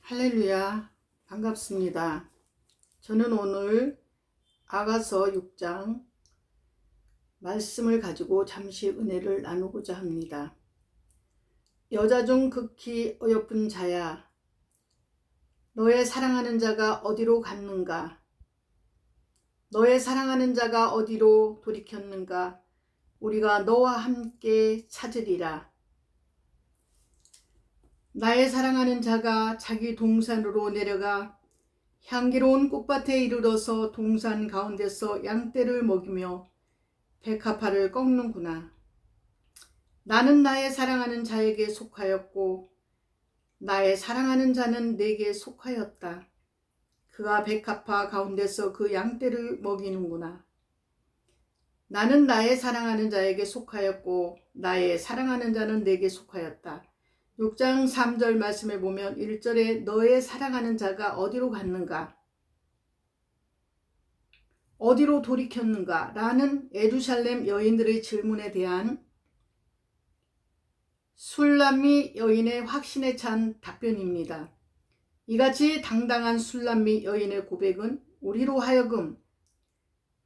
할렐루야, 반갑습니다. 저는 오늘 아가서 6장 말씀을 가지고 잠시 은혜를 나누고자 합니다. 여자 중 극히 어여쁜 자야, 너의 사랑하는 자가 어디로 갔는가? 너의 사랑하는 자가 어디로 돌이켰는가? 우리가 너와 함께 찾으리라. 나의 사랑하는 자가 자기 동산으로 내려가 향기로운 꽃밭에 이르러서 동산 가운데서 양떼를 먹이며 백합화를 꺾는구나. 나는 나의 사랑하는 자에게 속하였고 나의 사랑하는 자는 내게 속하였다. 그가 백합화 가운데서 그 양떼를 먹이는구나. 나는 나의 사랑하는 자에게 속하였고 나의 사랑하는 자는 내게 속하였다. 6장 3절 말씀에 보면 1절에 너의 사랑하는 자가 어디로 갔는가? 어디로 돌이켰는가? 라는 예루살렘 여인들의 질문에 대한 술람미 여인의 확신에 찬 답변입니다. 이같이 당당한 술람미 여인의 고백은 우리로 하여금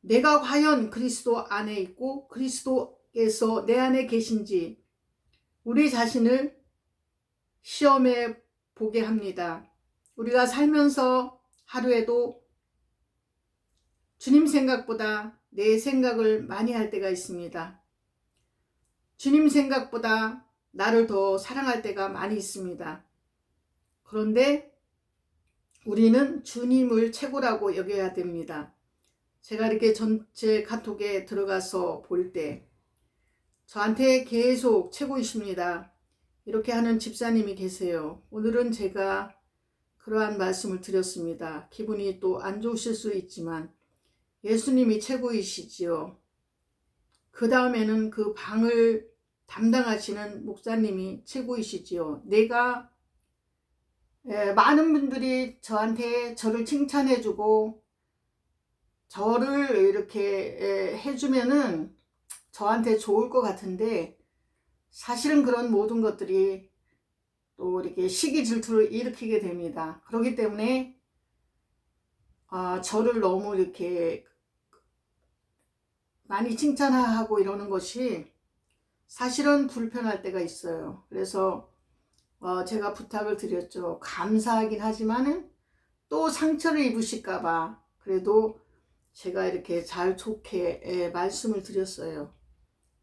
내가 과연 그리스도 안에 있고 그리스도께서 내 안에 계신지 우리 자신을 시험해 보게 합니다. 우리가 살면서 하루에도 주님 생각보다 내 생각을 많이 할 때가 있습니다. 주님 생각보다 나를 더 사랑할 때가 많이 있습니다. 그런데 우리는 주님을 최고라고 여겨야 됩니다. 제가 이렇게 전체 카톡에 들어가서 볼 때 저한테 계속 최고이십니다. 이렇게 하는 집사님이 계세요. 오늘은 제가 그러한 말씀을 드렸습니다. 기분이 또 안 좋으실 수 있지만 예수님이 최고이시지요. 그 다음에는 그 방을 담당하시는 목사님이 최고이시지요. 많은 분들이 저를 칭찬해주고 저를 이렇게 해주면은 저한테 좋을 것 같은데 사실은 그런 모든 것들이 또 이렇게 시기 질투를 일으키게 됩니다. 그렇기 때문에 저를 너무 이렇게 많이 칭찬하고 이러는 것이 사실은 불편할 때가 있어요. 그래서 제가 부탁을 드렸죠. 감사하긴 하지만은 또 상처를 입으실까봐 그래도 제가 이렇게 잘 좋게 말씀을 드렸어요.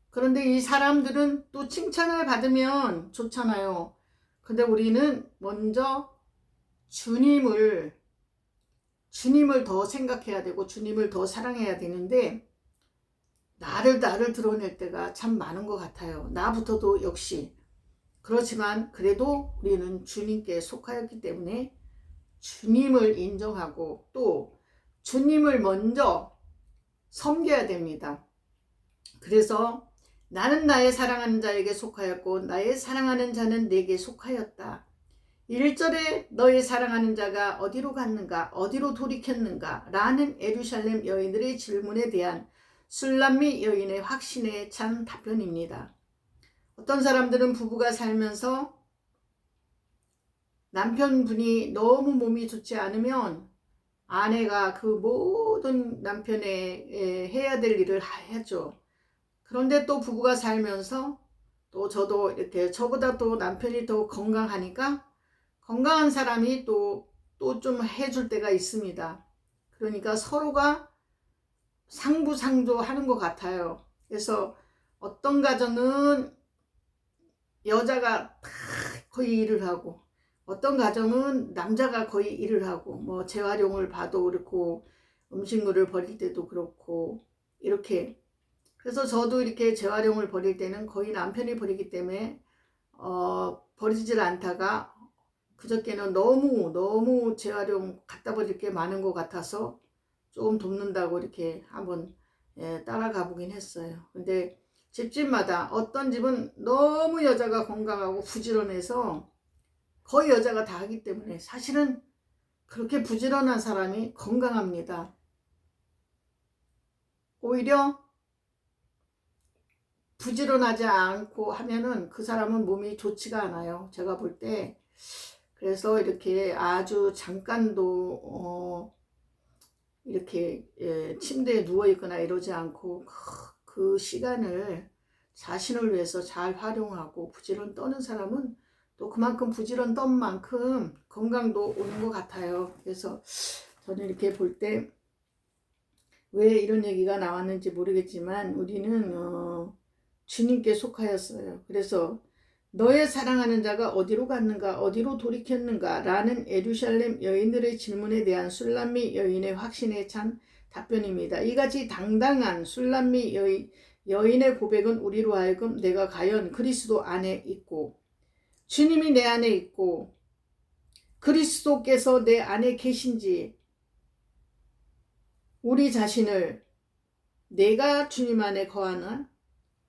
그런데 이 사람들은 또 칭찬을 받으면 좋잖아요. 근데 우리는 먼저 주님을 더 생각해야 되고 주님을 더 사랑해야 되는데 나를 드러낼 때가 참 많은 것 같아요. 나부터도 역시. 그렇지만 그래도 우리는 주님께 속하였기 때문에 주님을 인정하고 또 주님을 먼저 섬겨야 됩니다. 그래서 나는 나의 사랑하는 자에게 속하였고 나의 사랑하는 자는 내게 속하였다. 1절에 너의 사랑하는 자가 어디로 갔는가 어디로 돌이켰는가 라는 예루살렘 여인들의 질문에 대한 술람미 여인의 확신에 찬 답변입니다. 어떤 사람들은 부부가 살면서 남편분이 너무 몸이 좋지 않으면 아내가 그 모든 남편의 해야 될 일을 하죠. 그런데 또 부부가 살면서 또 저도 이렇게 저보다 또 남편이 더 건강하니까 건강한 사람이 또 좀 해줄 때가 있습니다. 그러니까 서로가 상부상조하는 것 같아요. 그래서 어떤 가정은 여자가 거의 일을 하고 어떤 가정은 남자가 거의 일을 하고 뭐 재활용을 봐도 그렇고 음식물을 버릴 때도 그렇고 이렇게. 그래서 저도 이렇게 재활용을 버릴 때는 거의 남편이 버리기 때문에 버리질 않다가 그저께는 너무 재활용 갖다 버릴 게 많은 것 같아서 조금 돕는다고 이렇게 한번 따라가 보긴 했어요. 근데 집집마다 어떤 집은 너무 여자가 건강하고 부지런해서 거의 여자가 다 하기 때문에 사실은 그렇게 부지런한 사람이 건강합니다. 오히려 부지런하지 않고 하면은 그 사람은 몸이 좋지가 않아요. 제가 볼 때 그래서 이렇게 아주 잠깐도 이렇게 침대에 누워 있거나 이러지 않고 그 시간을 자신을 위해서 잘 활용하고 부지런 떠는 사람은 또 그만큼 부지런 떤 만큼 건강도 오는 것 같아요. 그래서 저는 이렇게 볼 때 왜 이런 얘기가 나왔는지 모르겠지만 우리는 주님께 속하였어요. 그래서 너의 사랑하는 자가 어디로 갔는가 어디로 돌이켰는가 라는 예루살렘 여인들의 질문에 대한 술람미 여인의 확신에 찬 답변입니다. 이같이 당당한 술람미 여인의 고백은 우리로 하여금 내가 과연 그리스도 안에 있고 주님이 내 안에 있고 그리스도께서 내 안에 계신지 우리 자신을 내가 주님 안에 거하나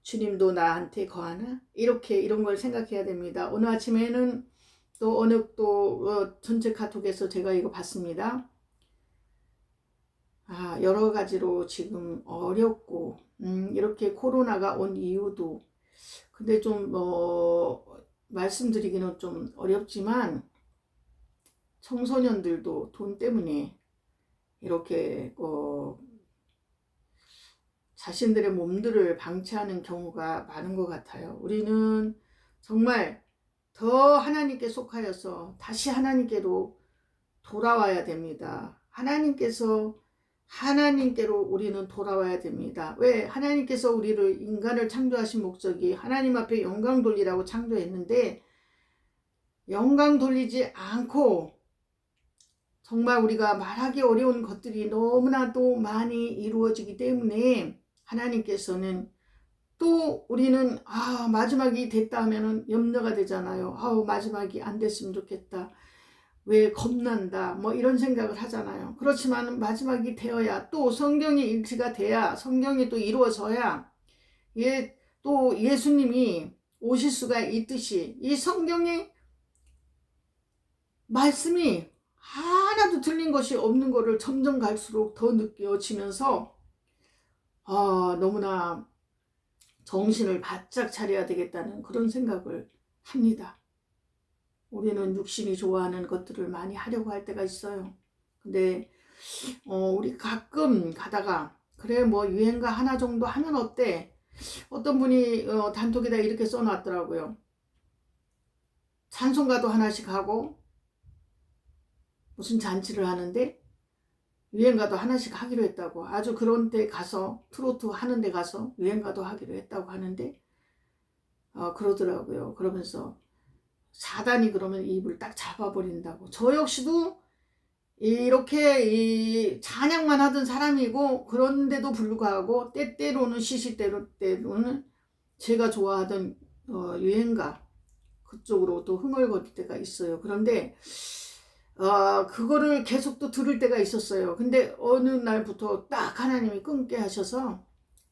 주님도 나한테 거하나 이런 걸 생각해야 됩니다. 오늘 아침에는 또 어느 전체 카톡에서 제가 이거 봤습니다. 여러 가지로 지금 어렵고 이렇게 코로나가 온 이유도 근데 좀 말씀드리기는 좀 어렵지만 청소년들도 돈 때문에 이렇게 자신들의 몸들을 방치하는 경우가 많은 것 같아요. 우리는 정말 더 하나님께 속하여서 다시 하나님께로 돌아와야 됩니다. 하나님께로 우리는 돌아와야 됩니다. 왜? 하나님께서 우리를 인간을 창조하신 목적이 하나님 앞에 영광 돌리라고 창조했는데 영광 돌리지 않고 정말 우리가 말하기 어려운 것들이 너무나도 많이 이루어지기 때문에 하나님께서는 또 우리는 마지막이 됐다 하면은 염려가 되잖아요. 마지막이 안 됐으면 좋겠다. 왜 겁난다. 뭐 이런 생각을 하잖아요. 그렇지만 마지막이 되어야 또 성경이 일치가 돼야 성경이 또 이루어져야 또 예수님이 오실 수가 있듯이 이 성경의 말씀이 하나도 틀린 것이 없는 것을 점점 갈수록 더 느껴지면서 너무나 정신을 바짝 차려야 되겠다는 그런 생각을 합니다. 우리는 육신이 좋아하는 것들을 많이 하려고 할 때가 있어요. 근데 우리 가끔 가다가 그래 뭐 유행가 하나 정도 하면 어때? 어떤 분이 단톡에다 이렇게 써놨더라고요. 찬송가도 하나씩 하고 무슨 잔치를 하는데 유행가도 하나씩 하기로 했다고. 아주 그런 데 가서 트로트 하는 데 가서 유행가도 하기로 했다고 하는데 그러더라고요. 그러면서 사단이 그러면 입을 딱 잡아버린다고. 저 역시도 이렇게 이 찬양만 하던 사람이고 그런데도 불구하고 때때로는 시시때때로는 제가 좋아하던 유행가 그쪽으로 또 흥얼거릴 때가 있어요. 그런데 그거를 계속 또 들을 때가 있었어요. 근데 어느 날부터 딱 하나님이 끊게 하셔서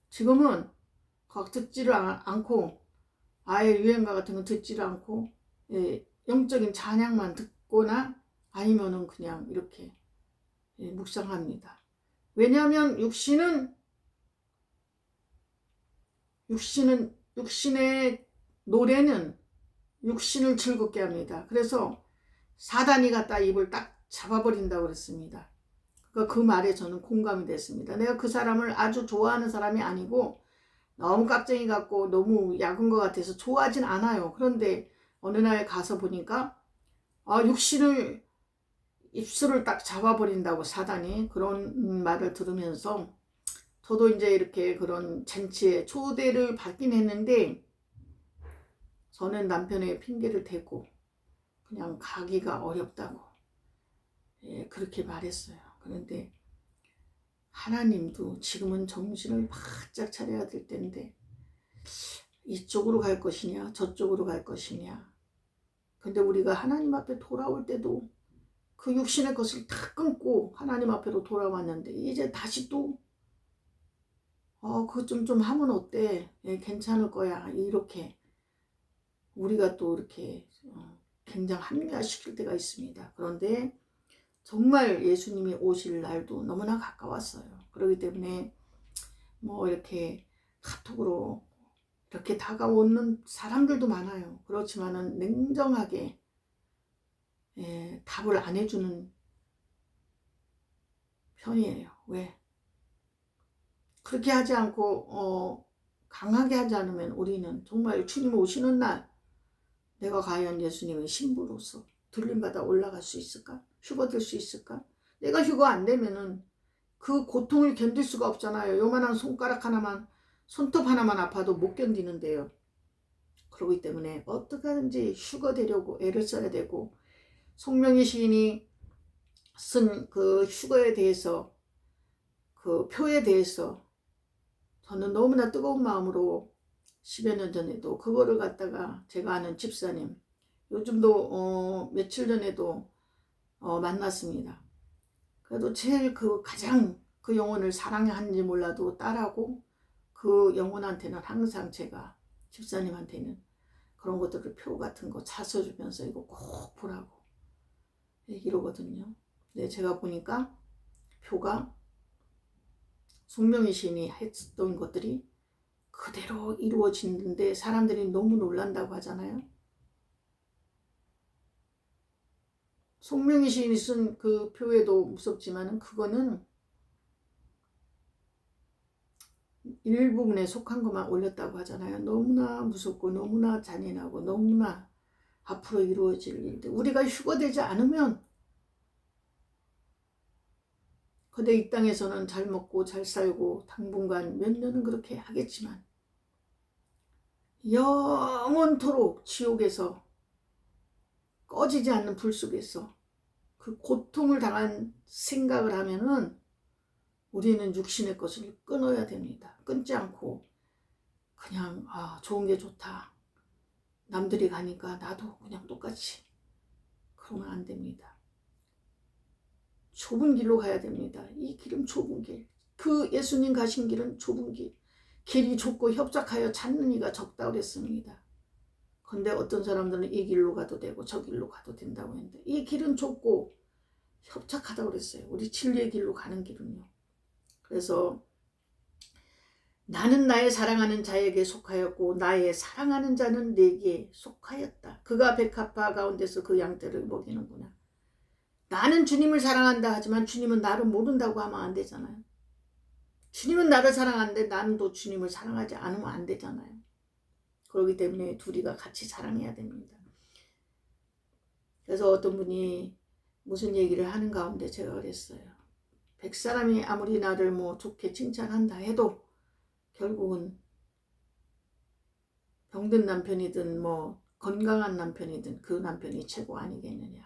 지금은 듣지를 않고 아예 유행가 같은 거 듣지를 않고 영적인 찬양만 듣거나 아니면은 그냥 이렇게 묵상합니다. 왜냐하면 육신의 노래는 육신을 즐겁게 합니다. 그래서 사단이 갖다 입을 딱 잡아버린다고 그랬습니다. 그 말에 저는 공감이 됐습니다. 내가 그 사람을 아주 좋아하는 사람이 아니고 너무 깍쟁이 같고 너무 약은 것 같아서 좋아하진 않아요. 그런데 어느 날 가서 보니까 입술을 딱 잡아버린다고 사단이 그런 말을 들으면서 저도 이제 이렇게 그런 잔치에 초대를 받긴 했는데 저는 남편의 핑계를 대고 그냥 가기가 어렵다고 그렇게 말했어요. 그런데 하나님도 지금은 정신을 바짝 차려야 될 텐데 이쪽으로 갈 것이냐 저쪽으로 갈 것이냐. 근데 우리가 하나님 앞에 돌아올 때도 그 육신의 것을 다 끊고 하나님 앞으로 돌아왔는데 이제 다시 또 그거 좀 하면 어때? 괜찮을 거야. 이렇게 우리가 또 이렇게 굉장히 합리화시킬 때가 있습니다. 그런데 정말 예수님이 오실 날도 너무나 가까웠어요. 그렇기 때문에 뭐 이렇게 카톡으로 이렇게 다가오는 사람들도 많아요. 그렇지만은 냉정하게 답을 안 해주는 편이에요. 왜? 그렇게 하지 않고 강하게 하지 않으면 우리는 정말 주님 오시는 날 내가 과연 예수님의 신부로서 들림받아 올라갈 수 있을까? 휴거될 수 있을까? 내가 휴거 안 되면은 그 고통을 견딜 수가 없잖아요. 요만한 손가락 하나만, 손톱 하나만 아파도 못 견디는데요. 그러기 때문에 어떻게 하든지 휴거되려고 애를 써야 되고, 송명희 시인이 쓴 그 휴거에 대해서, 그 표에 대해서 저는 너무나 뜨거운 마음으로 10여 년 전에도 그거를 갖다가 제가 아는 집사님, 요즘도 며칠 전에도 만났습니다. 그래도 제일 가장 그 영혼을 사랑하는지 몰라도 딸하고 그 영혼한테는 항상 제가 집사님한테는 그런 것들을 표 같은 거 찾아주면서 이거 꼭 보라고 이러거든요. 근데 제가 보니까 표가 송명희 시인이 했던 것들이 그대로 이루어지는데 사람들이 너무 놀란다고 하잖아요. 송명희 시인이 쓴 그 표에도 무섭지만 그거는 일부분에 속한 것만 올렸다고 하잖아요. 너무나 무섭고 너무나 잔인하고 너무나 앞으로 이루어질 일들. 우리가 휴거되지 않으면 그대 이 땅에서는 잘 먹고 잘 살고 당분간 몇 년은 그렇게 하겠지만 영원토록 지옥에서 꺼지지 않는 불 속에서 그 고통을 당한 생각을 하면은 우리는 육신의 것을 끊어야 됩니다. 끊지 않고 그냥 좋은 게 좋다. 남들이 가니까 나도 그냥 똑같이. 그러면 안 됩니다. 좁은 길로 가야 됩니다. 이 길은 좁은 길. 그 예수님 가신 길은 좁은 길. 길이 좁고 협착하여 찾는 이가 적다고 그랬습니다. 근데 어떤 사람들은 이 길로 가도 되고 저 길로 가도 된다고 했는데 이 길은 좁고 협착하다고 그랬어요. 우리 진리의 길로 가는 길은요. 그래서 나는 나의 사랑하는 자에게 속하였고 나의 사랑하는 자는 내게 속하였다. 그가 백합화 가운데서 그 양떼를 먹이는구나. 나는 주님을 사랑한다 하지만 주님은 나를 모른다고 하면 안 되잖아요. 주님은 나를 사랑하는데 나는 또 주님을 사랑하지 않으면 안 되잖아요. 그렇기 때문에 둘이가 같이 사랑해야 됩니다. 그래서 어떤 분이 무슨 얘기를 하는 가운데 제가 그랬어요. 100사람이 아무리 나를 뭐 좋게 칭찬한다 해도 결국은 병든 남편이든 뭐 건강한 남편이든 그 남편이 최고 아니겠느냐.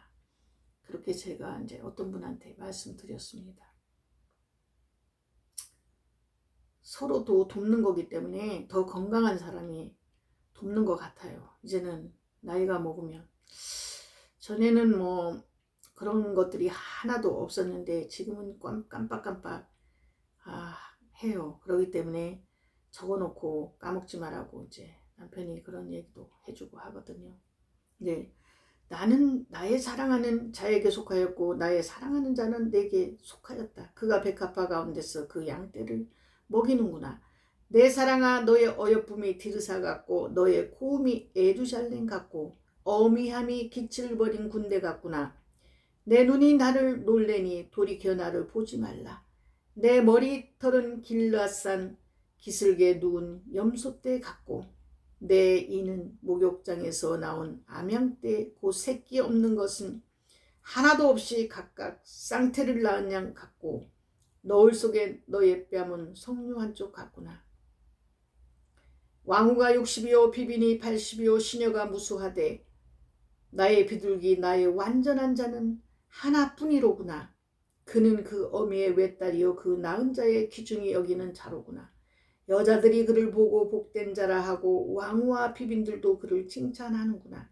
그렇게 제가 이제 어떤 분한테 말씀드렸습니다. 서로 또 돕는 거기 때문에 더 건강한 사람이 돕는 것 같아요. 이제는 나이가 먹으면. 전에는 뭐 그런 것들이 하나도 없었는데 지금은 깜빡깜빡 해요. 그렇기 때문에 적어놓고 까먹지 말라고 이제 남편이 그런 얘기도 해주고 하거든요. 네, 나는 나의 사랑하는 자에게 속하였고 나의 사랑하는 자는 내게 속하였다. 그가 백합화 가운데서 그 양떼를 먹이는구나. 내 사랑아 너의 어여쁨이 디르사 같고 너의 고음이 예루살렘 같고 어미함이 기칠 버린 군대 같구나. 내 눈이 나를 놀래니 돌이켜 나를 보지 말라. 내 머리털은 길라산 기슭에 누운 염소떼 같고 내 이는 목욕장에서 나온 암양떼 그 새끼 없는 것은 하나도 없이 각각 쌍태를 낳은 양 같고 너울 속에 너의 뺨은 석류 한쪽 같구나. 왕후가 60이요 비빈이 80이요 시녀가 무수하되 나의 비둘기 나의 완전한 자는 하나뿐이로구나. 그는 그 어미의 외딸이요 그 낳은 자의 귀중히 여기는 자로구나. 여자들이 그를 보고 복된 자라 하고 왕후와 비빈들도 그를 칭찬하는구나.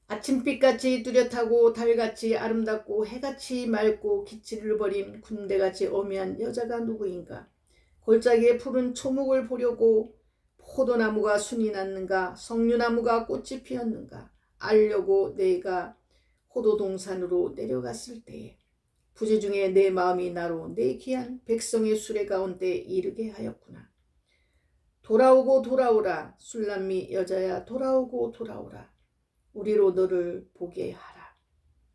아침빛같이 뚜렷하고 달같이 아름답고 해같이 맑고 기치를 버린 군대같이 어미한 여자가 누구인가. 골짜기에 푸른 초목을 보려고 포도나무가 순이 났는가 석류나무가 꽃이 피었는가 알려고 내가 포도동산으로 내려갔을 때에 부지중에 내 마음이 나로 내 귀한 백성의 수레 가운데 이르게 하였구나. 돌아오고 돌아오라 술람미 여자야 돌아오고 돌아오라. 우리로 너를 보게 하라.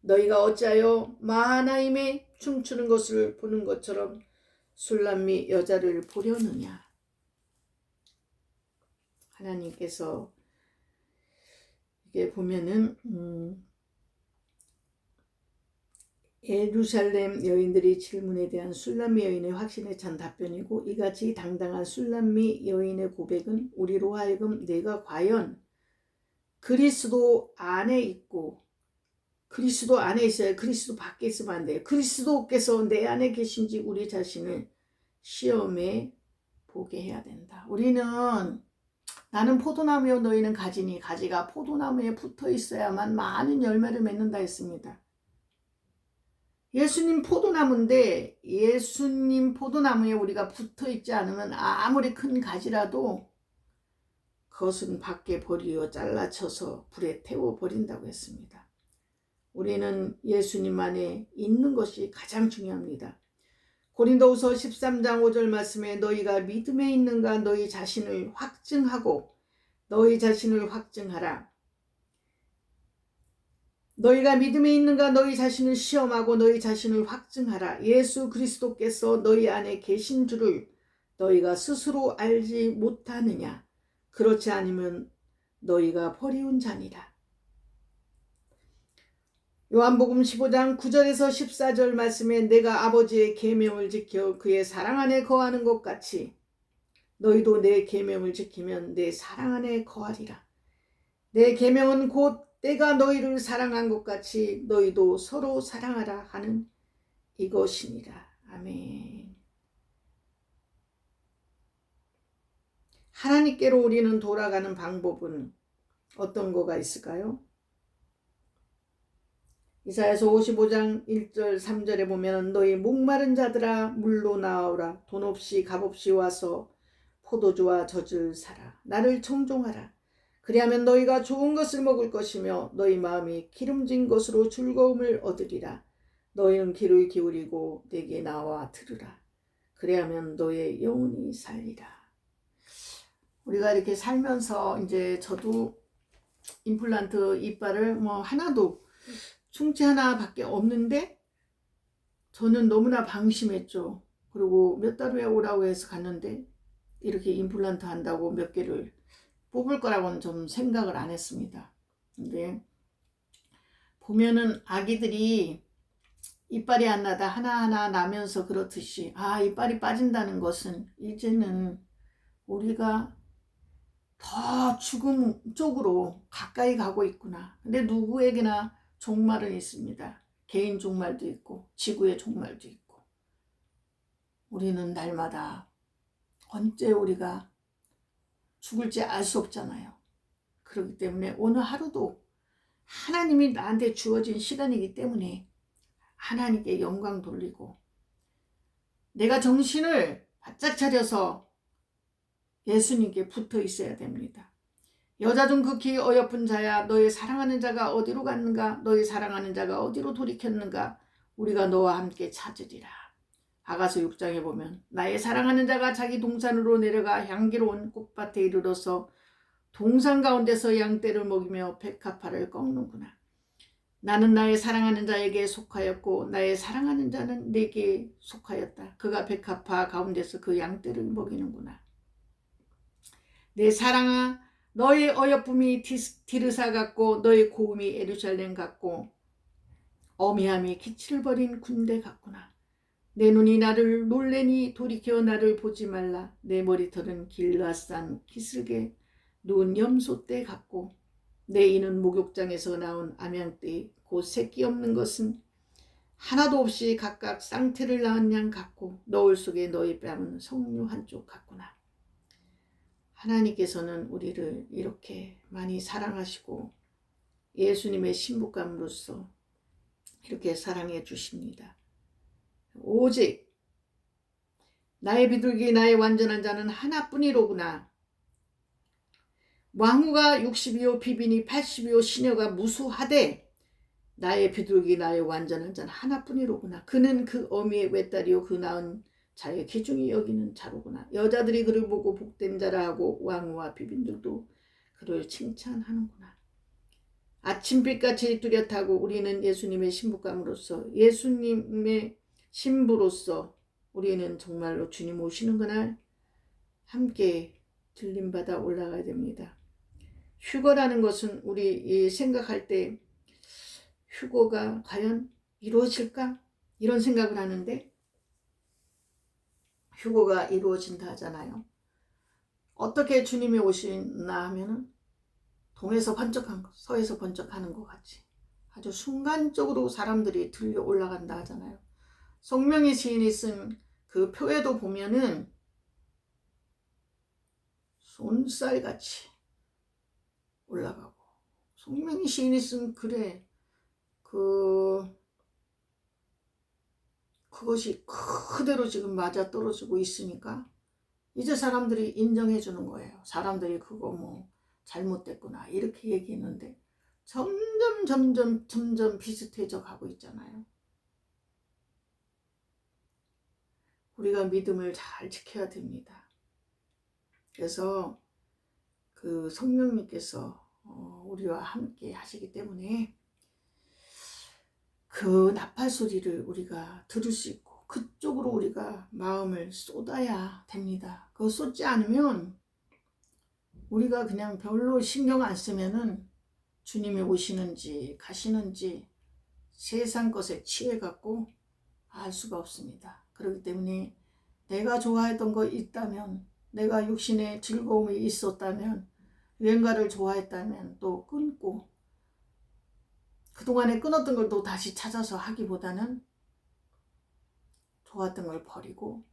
너희가 어찌하여 마하나임에 춤추는 것을 보는 것처럼 술람미 여자를 보려느냐. 하나님께서 이게 보면은 예루살렘 여인들이 질문에 대한 술람미 여인의 확신에 찬 답변이고, 이같이 당당한 술람미 여인의 고백은 우리로 하여금 내가 과연 그리스도 안에 있고, 그리스도 안에 있어야, 그리스도 밖에 있으면 안 돼요. 그리스도께서 내 안에 계신지 우리 자신을 시험해 보게 해야 된다. 우리는 나는 포도나무요 너희는 가지니 가지가 포도나무에 붙어 있어야만 많은 열매를 맺는다 했습니다. 예수님 포도나무인데 예수님 포도나무에 우리가 붙어 있지 않으면 아무리 큰 가지라도 그것은 밖에 버리어 잘라쳐서 불에 태워 버린다고 했습니다. 우리는 예수님 안에 있는 것이 가장 중요합니다. 고린도후서 13장 5절 말씀에 너희가 믿음에 있는가 너희 자신을 확증하고 너희 자신을 확증하라. 너희가 믿음에 있는가 너희 자신을 시험하고 너희 자신을 확증하라. 예수 그리스도께서 너희 안에 계신 줄을 너희가 스스로 알지 못하느냐. 그렇지 않으면 너희가 버리운 자니라. 요한복음 15장 9절에서 14절 말씀에 내가 아버지의 계명을 지켜 그의 사랑 안에 거하는 것 같이 너희도 내 계명을 지키면 내 사랑 안에 거하리라. 내 계명은 곧 내가 너희를 사랑한 것 같이 너희도 서로 사랑하라 하는 이것이니라. 아멘. 하나님께로 우리는 돌아가는 방법은 어떤 거가 있을까요? 이사야서 55장 1절 3절에 보면 너희 목마른 자들아 물로 나오라. 돈 없이 값 없이 와서 포도주와 젖을 사라. 나를 청종하라. 그리하면 너희가 좋은 것을 먹을 것이며 너희 마음이 기름진 것으로 즐거움을 얻으리라. 너희는 귀를 기울이고 내게 나와 들으라. 그리하면 너의 영혼이 살리라. 우리가 이렇게 살면서 이제 저도 임플란트 이빨을 하나도 충치 하나밖에 없는데 저는 너무나 방심했죠. 그리고 몇 달 후에 오라고 해서 갔는데 이렇게 임플란트 한다고 몇 개를 뽑을 거라고는 좀 생각을 안 했습니다. 근데 보면은 아기들이 이빨이 안 나다 하나하나 나면서 그렇듯이 이빨이 빠진다는 것은 이제는 우리가 더 죽음 쪽으로 가까이 가고 있구나. 근데 누구에게나 종말은 있습니다. 개인 종말도 있고 지구의 종말도 있고 우리는 날마다 언제 우리가 죽을지 알 수 없잖아요. 그렇기 때문에 오늘 하루도 하나님이 나한테 주어진 시간이기 때문에 하나님께 영광 돌리고 내가 정신을 바짝 차려서 예수님께 붙어 있어야 됩니다. 여자 중 극히 어여쁜 자야 너의 사랑하는 자가 어디로 갔는가 너의 사랑하는 자가 어디로 돌이켰는가 우리가 너와 함께 찾으리라. 아가서 6장에 보면 나의 사랑하는 자가 자기 동산으로 내려가 향기로운 꽃밭에 이르러서 동산 가운데서 양떼를 먹이며 백합화를 꺾는구나. 나는 나의 사랑하는 자에게 속하였고 나의 사랑하는 자는 내게 속하였다. 그가 백합화 가운데서 그 양떼를 먹이는구나. 내 사랑아 너의 어여쁨이 디르사 같고 너의 고음이 예루살렘 같고 어미함이 기치를 버린 군대 같구나. 내 눈이 나를 놀래니 돌이켜 나를 보지 말라. 내 머리털은 길라산 기슭에 누운 염소떼 같고 내 이는 목욕장에서 나온 암양떼 곧 새끼 없는 것은 하나도 없이 각각 쌍태를 낳은 양 같고 너울 속에 너의 뺨은 석류 한쪽 같구나. 하나님께서는 우리를 이렇게 많이 사랑하시고 예수님의 신부감으로서 이렇게 사랑해 주십니다. 오직 나의 비둘기 나의 완전한 자는 하나뿐이로구나. 왕후가 60이요 비빈이 80이요 시녀가 무수하되 나의 비둘기 나의 완전한 자는 하나뿐이로구나. 그는 그 어미의 외딸이요 그 낳은 자의 귀중히 여기는 자로구나. 여자들이 그를 보고 복된 자라 하고 왕후와 비빈들도 그를 칭찬하는구나. 아침빛같이 뚜렷하고 우리는 예수님의 신부감으로서 예수님의 신부로서 우리는 정말로 주님 오시는 그날 함께 들림받아 올라가야 됩니다. 휴거라는 것은 우리 생각할 때 휴거가 과연 이루어질까? 이런 생각을 하는데 휴거가 이루어진다 하잖아요. 어떻게 주님이 오시나 하면은 동에서 번쩍한 것, 서에서 번쩍하는 것 같이 아주 순간적으로 사람들이 들려 올라간다 하잖아요. 성명의 시인이 쓴 그 표에도 보면은 손살같이 올라가고, 성명의 시인이 쓴 글에 그것이 그대로 지금 맞아 떨어지고 있으니까 이제 사람들이 인정해 주는 거예요. 사람들이 그거 뭐 잘못됐구나 이렇게 얘기했는데 점점 비슷해져 가고 있잖아요. 우리가 믿음을 잘 지켜야 됩니다. 그래서 그 성령님께서 우리와 함께 하시기 때문에 그 나팔 소리를 우리가 들을 수 있고 그쪽으로 우리가 마음을 쏟아야 됩니다. 그거 쏟지 않으면 우리가 그냥 별로 신경 안 쓰면은 주님이 오시는지 가시는지 세상 것에 취해갖고 알 수가 없습니다. 그렇기 때문에 내가 좋아했던 거 있다면, 내가 육신의 즐거움이 있었다면, 유행가를 좋아했다면 또 끊고 그동안에 끊었던 걸 또 다시 찾아서 하기보다는 좋았던 걸 버리고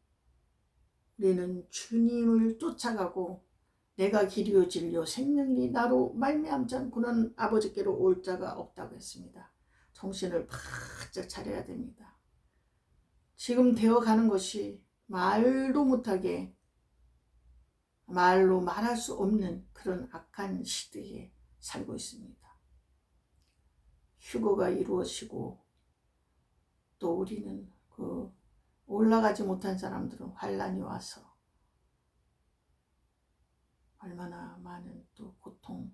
우리는 주님을 쫓아가고 내가 길이요 진리요 생명이 나로 말미암지 않고는 아버지께로 올 자가 없다고 했습니다. 정신을 바짝 차려야 됩니다. 지금 되어가는 것이 말도 못하게 말로 말할 수 없는 그런 악한 시대에 살고 있습니다. 휴거가 이루어지고 또 우리는 그 올라가지 못한 사람들은 환란이 와서 얼마나 많은 또 고통,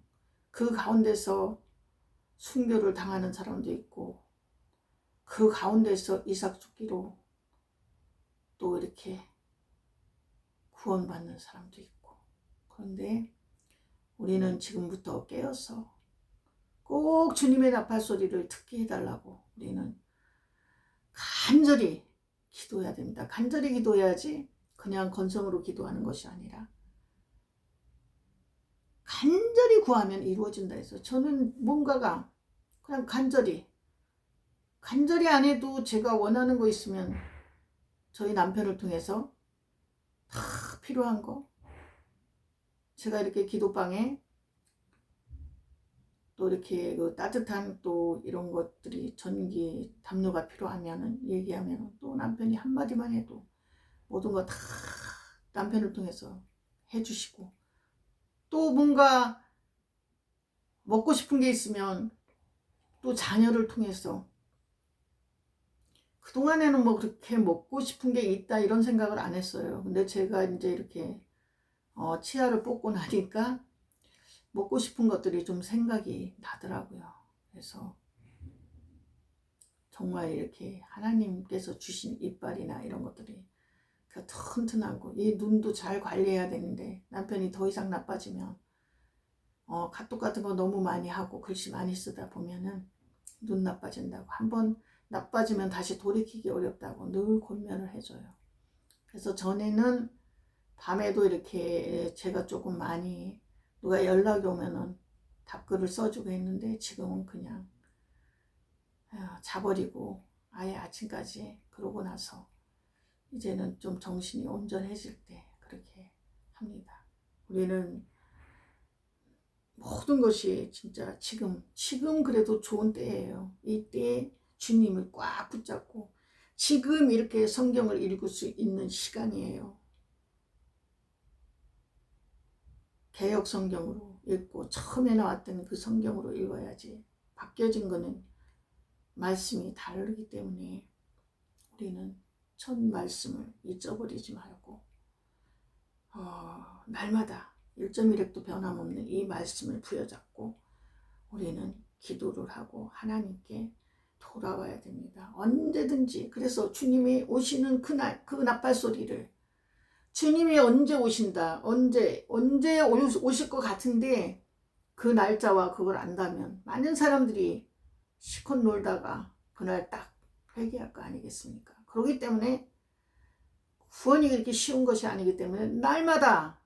그 가운데서 순교를 당하는 사람도 있고 그 가운데서 이삭 죽기로 또 이렇게 구원받는 사람도 있고, 그런데 우리는 지금부터 깨어서 꼭 주님의 나팔 소리를 듣게 해달라고 우리는 간절히 기도해야 됩니다. 간절히 기도해야지 그냥 건성으로 기도하는 것이 아니라 간절히 구하면 이루어진다 해서 저는 뭔가가 그냥 간절히 안 해도 제가 원하는 거 있으면 저희 남편을 통해서 다 필요한 거 제가 이렇게 기도방에 또 이렇게 그 따뜻한 또 이런 것들이 전기 담요가 필요하면은 얘기하면 또 남편이 한마디만 해도 모든 거 다 남편을 통해서 해주시고, 또 뭔가 먹고 싶은 게 있으면 또 자녀를 통해서, 그동안에는 뭐 그렇게 먹고 싶은 게 있다 이런 생각을 안 했어요. 근데 제가 이제 이렇게 치아를 뽑고 나니까 먹고 싶은 것들이 좀 생각이 나더라고요. 그래서 정말 이렇게 하나님께서 주신 이빨이나 이런 것들이 튼튼하고, 이 눈도 잘 관리해야 되는데 남편이 더 이상 나빠지면 카톡 같은 거 너무 많이 하고 글씨 많이 쓰다 보면은 눈 나빠진다고, 한번 나빠지면 다시 돌이키기 어렵다고 늘 권면을 해줘요. 그래서 전에는 밤에도 이렇게 제가 조금 많이 누가 연락이 오면은 답글을 써주고 했는데 지금은 그냥 자버리고 아예 아침까지 그러고 나서 이제는 좀 정신이 온전해질 때 그렇게 합니다. 우리는 모든 것이 진짜 지금 그래도 좋은 때예요. 이 때에 주님을 꽉 붙잡고 지금 이렇게 성경을 읽을 수 있는 시간이에요. 개역 성경으로 읽고 처음에 나왔던 그 성경으로 읽어야지, 바뀌어진 거는 말씀이 다르기 때문에 우리는 첫 말씀을 잊어버리지 말고 날마다 1.1획도 변함없는 이 말씀을 부여잡고 우리는 기도를 하고 하나님께 돌아와야 됩니다. 언제든지. 그래서 주님이 오시는 그날, 그 나팔소리를, 주님이 언제 오신다, 언제 오실 것 같은데 그 날짜와 그걸 안다면 많은 사람들이 시컷 놀다가 그날 딱 회개할 거 아니겠습니까? 그렇기 때문에 구원이 그렇게 쉬운 것이 아니기 때문에 날마다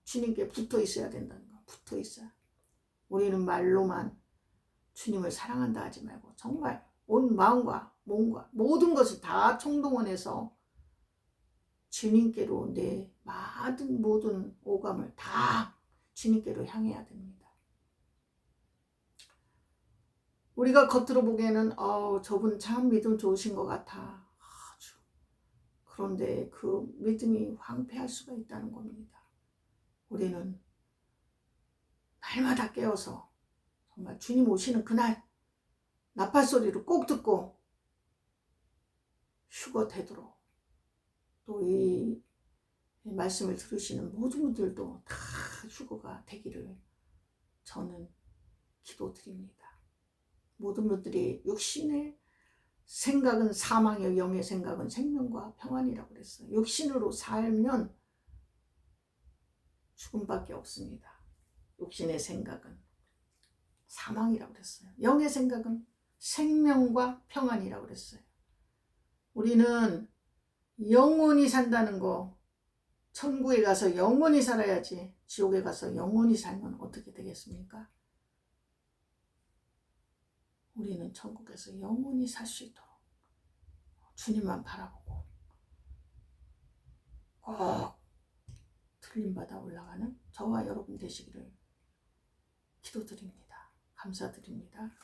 주님께 붙어 있어야 된다는 거. 붙어 있어야. 우리는 말로만 주님을 사랑한다 하지 말고 정말 온 마음과 몸과 모든 것을 다 총동원해서 주님께로 내 모든 오감을 다 주님께로 향해야 됩니다. 우리가 겉으로 보기에는 저분 참 믿음 좋으신 것 같아. 아주. 그런데 그 믿음이 황폐할 수가 있다는 겁니다. 우리는 날마다 깨어서 정말 주님 오시는 그날 나팔소리를 꼭 듣고 휴거되도록, 또 이 말씀을 들으시는 모든 분들도 다 휴거가 되기를 저는 기도드립니다. 모든 분들이 육신의 생각은 사망이요 영의 생각은 생명과 평안이라고 그랬어요. 육신으로 살면 죽음밖에 없습니다. 육신의 생각은 사망이라고 그랬어요. 영의 생각은 생명과 평안이라고 그랬어요. 우리는 영원히 산다는 거, 천국에 가서 영원히 살아야지 지옥에 가서 영원히 살면 어떻게 되겠습니까? 우리는 천국에서 영원히 살 수 있도록 주님만 바라보고 꼭 들림받아 올라가는 저와 여러분 되시기를 기도드립니다. 감사드립니다.